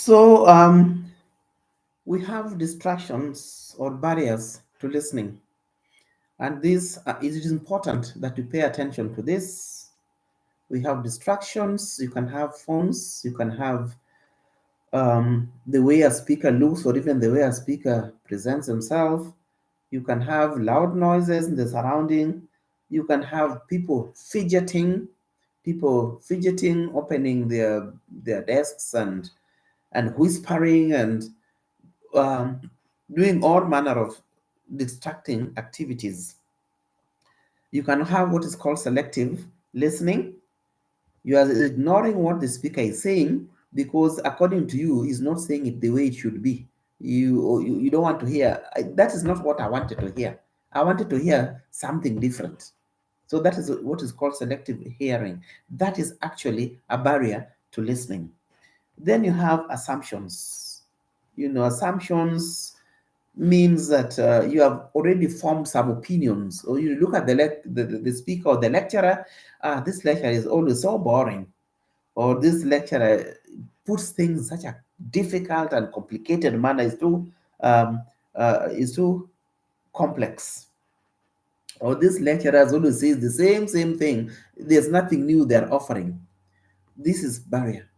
So we have distractions or barriers to listening, and this it is important that you pay attention to this. We have distractions. You can have phones. You can have the way a speaker looks, or even the way a speaker presents himself. You can have loud noises in the surrounding. You can have people fidgeting, opening their desks and whispering and um, doing all manner of distracting activities. You can have what is called selective listening. You are ignoring what the speaker is saying because, according to you, is not saying it the way it should be. You don't want to hear. That is not what I wanted to hear. I wanted to hear something different. So that is what is called selective hearing. That is actually a barrier to listening. Then you have assumptions. Assumptions means that you have already formed some opinions, or you look at the speaker or the lecturer. This lecturer is always so boring, or this lecturer puts things in such a difficult and complicated manner, um, is too complex, or this lecturer always says the same thing. There's nothing new they're offering. This is barrier,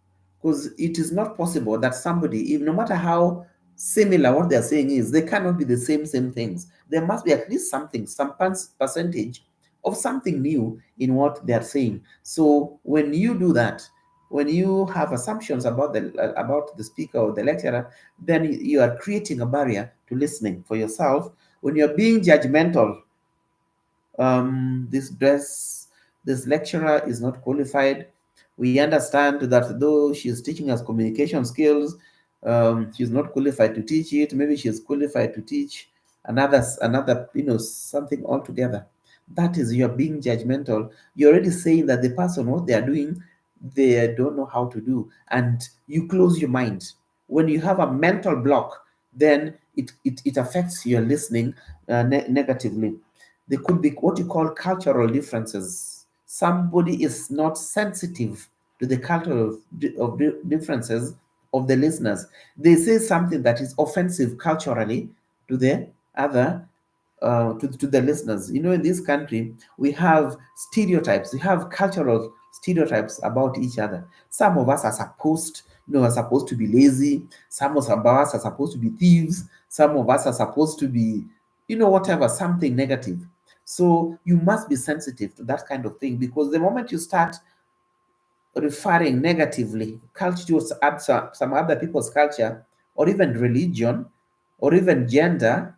because it is not possible that somebody, no matter how similar what they're saying is, they cannot be the same things. There must be at least something, some percentage of something new in what they're saying. So when you do that, when you have assumptions about the speaker or the lecturer, then you are creating a barrier to listening for yourself. When you're being judgmental, this dress, this lecturer is not qualified. We understand that though she's teaching us communication skills, she's not qualified to teach it. Maybe she's qualified to teach another, something altogether. That is, you're being judgmental. You're already saying that the person, what they are doing, they don't know how to do, and you close your mind. When you have a mental block, then it affects your listening negatively. There could be what you call cultural differences. Somebody is not sensitive to the cultural differences of the listeners. They say something that is offensive culturally to the other, to the listeners. In this country, we have stereotypes. We have cultural stereotypes about each other. Some of us are supposed to be lazy. Some of us are supposed to be thieves. Some of us are supposed to be, whatever, something negative. So you must be sensitive to that kind of thing, because the moment you start referring negatively culture to some other people's culture, or even religion, or even gender,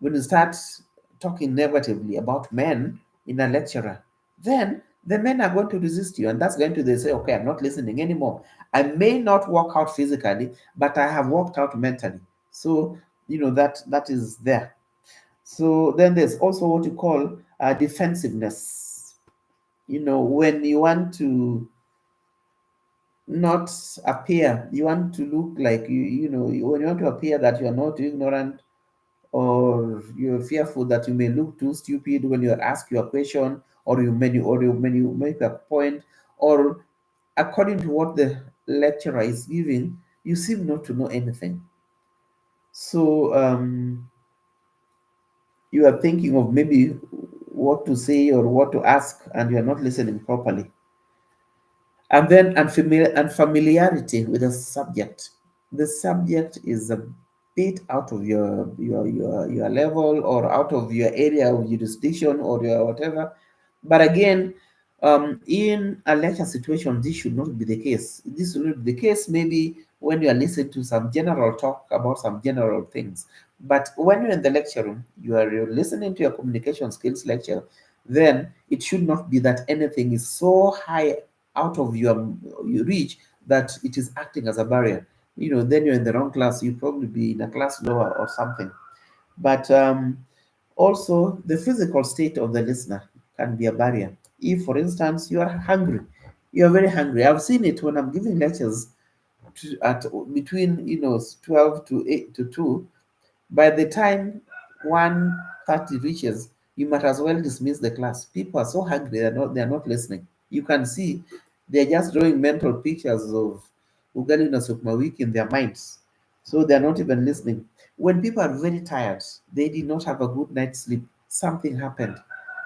when you start talking negatively about men in a lecturer, then the men are going to resist you, and that's going to, they say, okay, I'm not listening anymore. I may not walk out physically, but I have walked out mentally. So that is there. So then there's also what you call defensiveness. When you want to not appear, you want to look like when you want to appear that you are not ignorant, or you're fearful that you may look too stupid when you ask your question, or you make a point, or according to what the lecturer is giving, you seem not to know anything. So you are thinking of maybe what to say or what to ask, and you are not listening properly. And then unfamiliarity with the subject. The subject is a bit out of your level, or out of your area of jurisdiction, or your whatever. But again, in a lecture situation, this should not be the case. This should not be the case maybe when you are listening to some general talk about some general things. But when you're in the lecture room, you're listening to your communication skills lecture, then it should not be that anything is so high out of your reach that it is acting as a barrier. Then you're in the wrong class. You probably be in a class lower or something. But also, the physical state of the listener can be a barrier. If, for instance, you are hungry, you are very hungry. I've seen it when I'm giving lectures at between 12 to 8 to 2. By the time 1:30 reaches, you might as well dismiss the class. People are so hungry, they're not listening. You can see they're just drawing mental pictures of ugali na sukuma wiki in their minds. So they're not even listening. When people are very tired, they did not have a good night's sleep, something happened,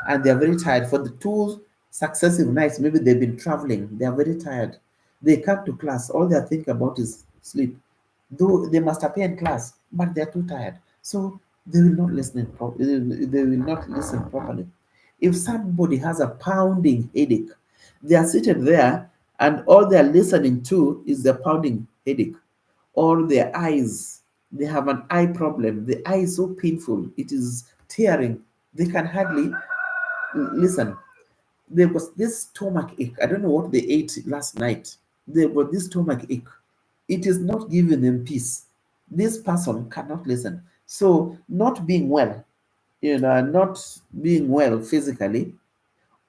and they're very tired. For the two successive nights, maybe they've been traveling, they are very tired. They come to class, all they're thinking about is sleep. Though they must appear in class, but they're too tired. So they will not listen they will not listen properly. If somebody has a pounding headache, they are seated there and all they are listening to is the pounding headache, or their eyes. They have an eye problem. The eye is so painful, it is tearing. They can hardly listen. There was this stomach ache. I don't know what they ate last night. There was this stomach ache. It is not giving them peace. This person cannot listen. So, not being well, not being well physically,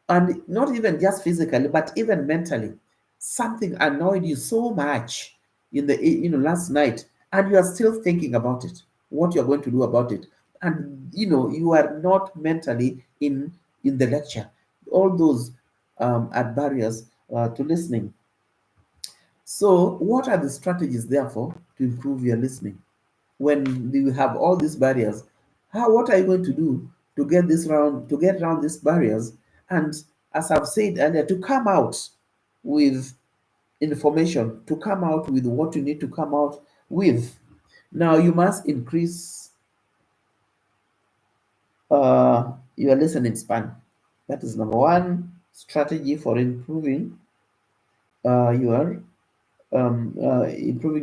and not even just physically, but even mentally, something annoyed you so much in the last night, and you are still thinking about it, what you're going to do about it, and you are not mentally in the lecture. All those are barriers to listening. So, what are the strategies, therefore, to improve your listening? When you have all these barriers, what are you going to do to get around these barriers? And as I've said earlier, to come out with information, to come out with what you need to come out with. Now you must increase your listening span. That is number one strategy for your improving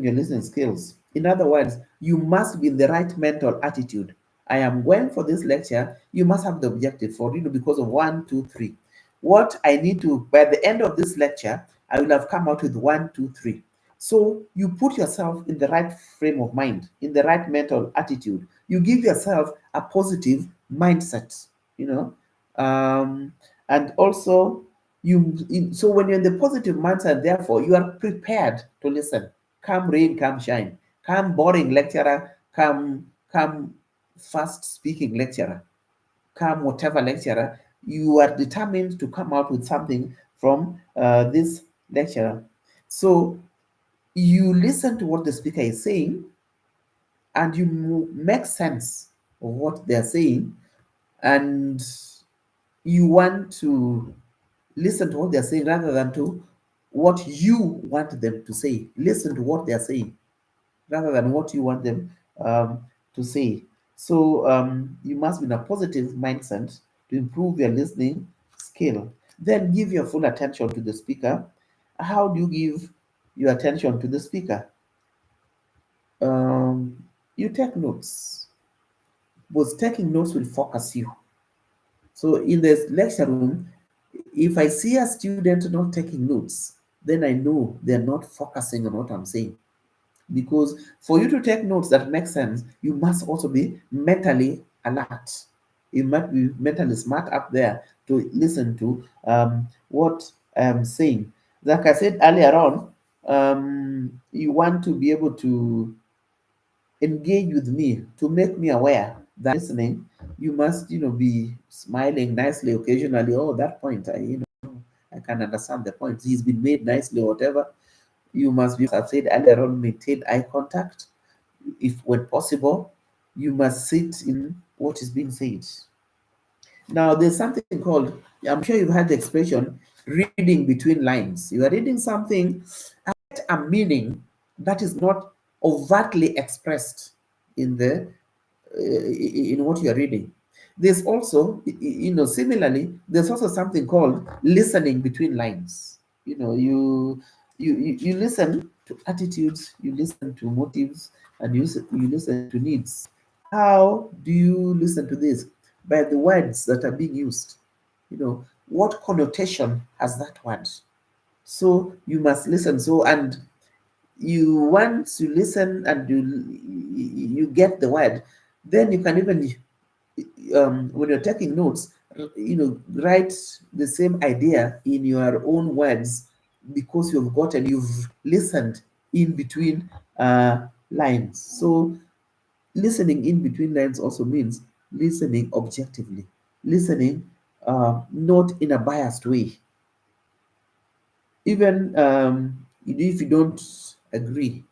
your listening skills. In other words, you must be in the right mental attitude. I am going for this lecture. You must have the objective for because of one, two, three. What I need to by the end of this lecture, I will have come out with one, two, three. So you put yourself in the right frame of mind, in the right mental attitude. You give yourself a positive mindset. You know, and also so when you're in the positive mindset, therefore you are prepared to listen. Come rain, come shine, come boring lecturer, come fast speaking lecturer, come whatever lecturer, you are determined to come out with something from this lecturer. So you listen to what the speaker is saying, and you make sense of what they're saying, and you want to listen to what they're saying rather than to what you want them to say. Listen to what they're saying rather than what you want them to say. So you must be in a positive mindset to improve your listening skill. Then give your full attention to the speaker. How do you give your attention to the speaker? You take notes, but taking notes will focus you. So in the lecture room, if I see a student not taking notes, then I know they're not focusing on what I'm saying. Because for you to take notes that make sense, you must also be mentally alert. You must be mentally smart up there to listen to what I'm saying. Like I said earlier on, you want to be able to engage with me to make me aware that listening, you must, be smiling nicely occasionally. Oh, that point, I can understand the point. He's been made nicely or whatever. You must be, as I've said earlier on, maintain eye contact. If when possible, you must sit in what is being said. Now, there's something called, I'm sure you've heard the expression, reading between lines. You are reading something, a meaning that is not overtly expressed in the in what you're reading. There's also, similarly, there's also something called listening between lines. You listen to attitudes, you listen to motives, and you listen to needs. How do you listen to this? By the words that are being used. What connotation has that word? So you must listen. So, and you once you listen and you get the word, then you can even when you're taking notes, write the same idea in your own words, because you've listened in between lines. So listening in between lines also means listening objectively, listening not in a biased way. Even if you don't agree,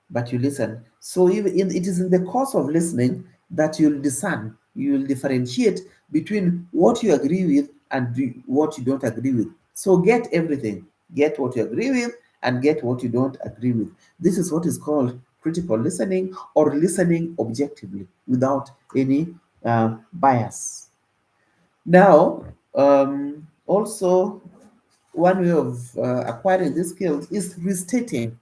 but you listen. So it is in the course of listening that you'll discern, you'll differentiate between what you agree with and what you don't agree with. So get everything. Get what you agree with and get what you don't agree with. This is what is called critical listening, or listening objectively without any bias. Now, also, one way of acquiring these skills is restating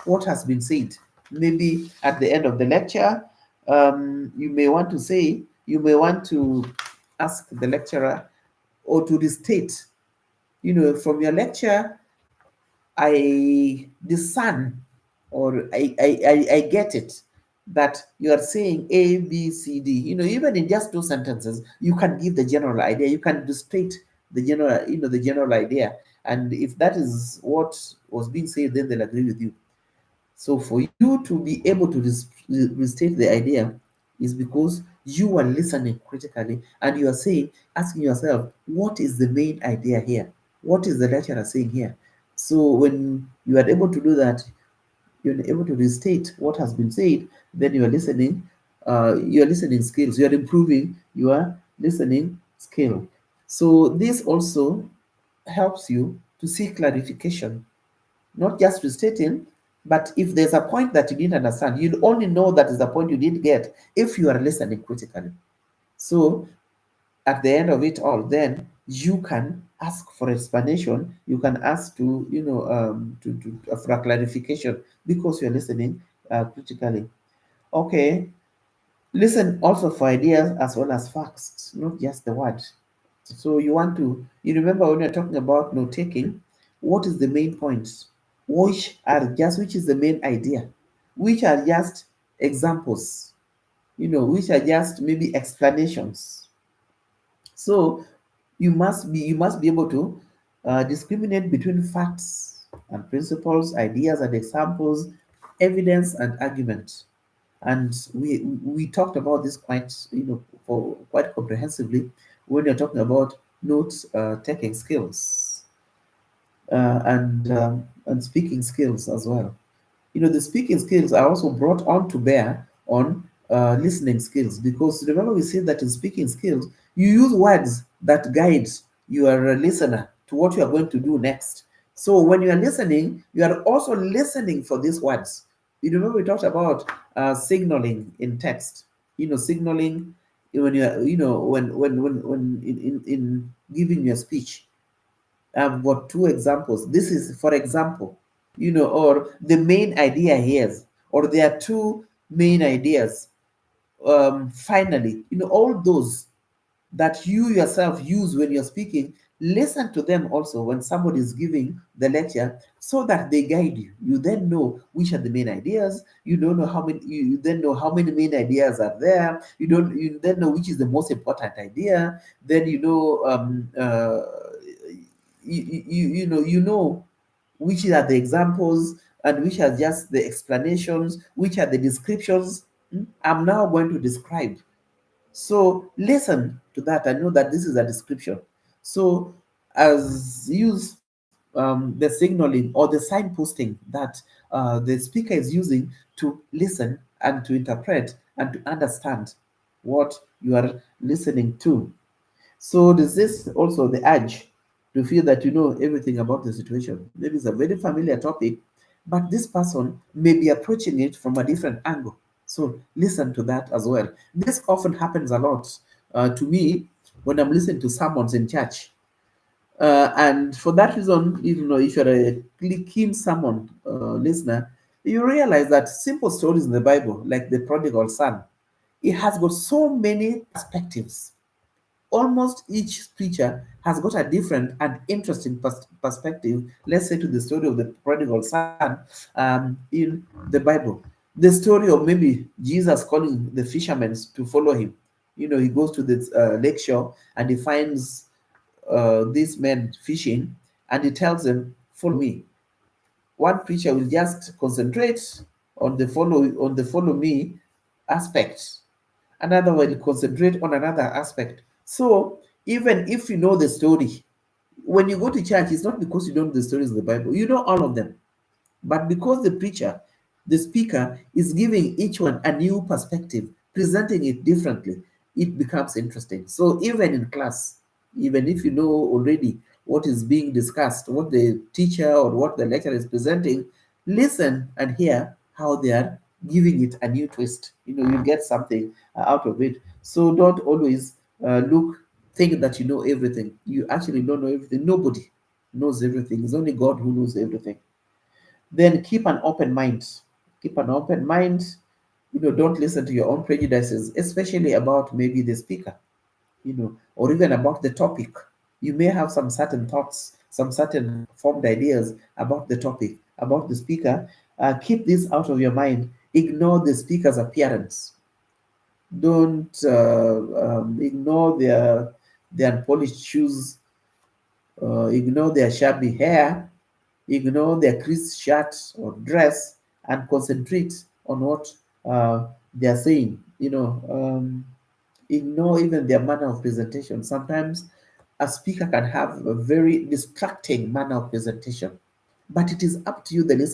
what has been said. Maybe at the end of the lecture, you may want to say, you may want to ask the lecturer or to restate, from your lecture, I discern, or I get it, that you are saying A, B, C, D. Even in just two sentences, you can give the general idea. You can illustrate the general idea. And if that is what was being said, then they'll agree with you. So for you to be able to restate the idea is because you are listening critically and you are asking yourself, what is the main idea here? What is the lecturer saying here? So when you are able to do that, you're able to restate what has been said, then your listening skills, you are improving your listening skill. So this also helps you to seek clarification, not just restating, but if there's a point that you didn't understand, you'll only know that is the point you didn't get if you are listening critically. So at the end of it all, then you can ask for explanation. You can ask for a clarification because you're listening critically. Okay, listen also for ideas as well as facts, not just the word. So you remember when you're talking about note taking, what is the main points? Which is the main idea? Which are just examples? Which are just maybe explanations? So you must be able to discriminate between facts and principles, ideas and examples, evidence and argument. And we talked about this quite comprehensively when you're talking about notes taking skills and speaking skills as well. The speaking skills are also brought on to bear on listening skills, because remember we said that in speaking skills you use words that guide your listener to what you are going to do next. So when you are listening, you are also listening for these words. You remember we talked about signaling in text. Signaling when you are, when in giving your speech. I've got two examples. This is, for example, or the main idea here, or there are two main ideas. Finally, all those that you yourself use when you're speaking, listen to them also when somebody is giving the lecture, so that they guide you. You then know which are the main ideas. You don't know how many. You then know how many main ideas are there. You then know which is the most important idea. Then you know which are the examples and which are just the explanations, which are the descriptions. I'm now going to describe. So listen to that and know that this is a description. So as use the signaling or the signposting that the speaker is using to listen and to interpret and to understand what you are listening to. So there's this also the urge to feel that you know everything about the situation. Maybe it's a very familiar topic, but this person may be approaching it from a different angle. So listen to that as well. This often happens a lot to me when I'm listening to sermons in church. And for that reason, if you're a keen sermon listener, you realize that simple stories in the Bible, like the prodigal son, it has got so many perspectives. Almost each preacher has got a different and interesting perspective, let's say, to the story of the prodigal son in the Bible. The story of maybe Jesus calling the fishermen to follow him. He goes to the lake shore and he finds these men fishing, and he tells them, "Follow me." One preacher will just concentrate on the follow me aspect. Another will concentrate on another aspect. So even if you know the story, when you go to church, it's not because you don't know the stories of the Bible. You know all of them. But because the speaker, is giving each one a new perspective, presenting it differently, it becomes interesting. So even in class, even if you know already what is being discussed, what the teacher or what the lecturer is presenting, listen and hear how they are giving it a new twist. You get something out of it. So don't always think that you know everything. You actually don't know everything. Nobody knows everything. It's only God who knows everything. Then keep an open mind. Keep an open mind. Don't listen to your own prejudices, especially about maybe the speaker, or even about the topic. You may have some certain thoughts, some certain formed ideas about the topic, about the speaker. Keep this out of your mind. Ignore the speaker's appearance. Don't ignore their unpolished shoes, ignore their shabby hair, ignore their crisp shirt or dress, and concentrate on what they are saying. Ignore even their manner of presentation. Sometimes a speaker can have a very distracting manner of presentation, but it is up to you, the listener,